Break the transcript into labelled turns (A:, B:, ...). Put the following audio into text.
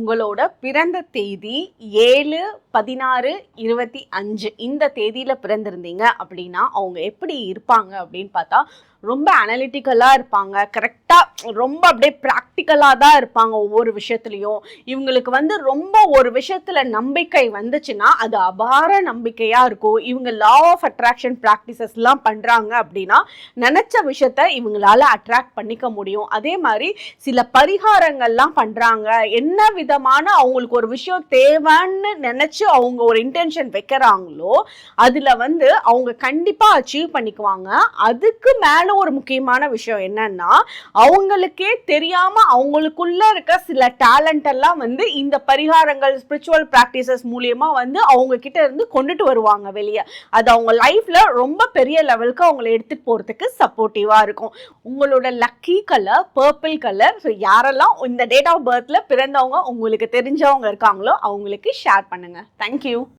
A: உங்களோட பிறந்த தேதி 7/16/25 இந்த தேதியில பிறந்திருந்தீங்க அப்படின்னா அவங்க எப்படி இருப்பாங்க அப்படின்னு பார்த்தா ரொம்ப அனலிட்டிக்கலாக இருப்பாங்க. கரெக்டாக ரொம்ப அப்படியே ப்ராக்டிக்கலாக தான் இருப்பாங்க. ஒவ்வொரு விஷயத்துலையும் இவங்களுக்கு ரொம்ப ஒரு விஷயத்துல நம்பிக்கை வந்துச்சுன்னா அது அபார நம்பிக்கையா இருக்கும். இவங்க லா ஆஃப் அட்ராக்ஷன் ப்ராக்டிசஸ்லாம் பண்றாங்க அப்படின்னா நினைச்ச விஷயத்த இவங்களால அட்ராக்ட் பண்ணிக்க முடியும். அதே மாதிரி சில பரிகாரங்கள்லாம் பண்றாங்க. என்ன விதமான அவங்களுக்கு ஒரு விஷயம் தேவைன்னு நினைச்சு அவங்க ஒரு இன்டென்ஷன் வைக்கிறாங்களோ அதுல அவங்க கண்டிப்பா அச்சீவ் பண்ணிக்குவாங்க. அதுக்கு மேல ஒரு முக்கியமான விஷயம் என்னன்னா அவங்களுக்கே தெரியாம அவங்களுக்குள்ள இருக்க சில டேலண்ட் எல்லாம் இந்த பரிகாரங்கள் ஸ்பிரிச்சுவல் பிராக்டிசஸ் மூலியமா அவங்க கிட்ட இருந்து கொண்டுட்டு வருவாங்க வெளியே. அது அவங்க லைஃப்ல ரொம்ப பெரிய லெவலுக்கு அவங்களை எடுத்துட்டு போறதுக்கு சப்போர்ட்டிவா இருக்கும். உங்களோட லக்கி கலர் பர்பிள் கலர். யாரெல்லாம் இந்த டேட் ஆஃப் பர்த்ல பிறந்தவங்க உங்களுக்கு தெரிஞ்சவங்க இருக்காங்களோ அவங்களுக்கு ஷேர் பண்ணுங்க. தேங்க்யூ.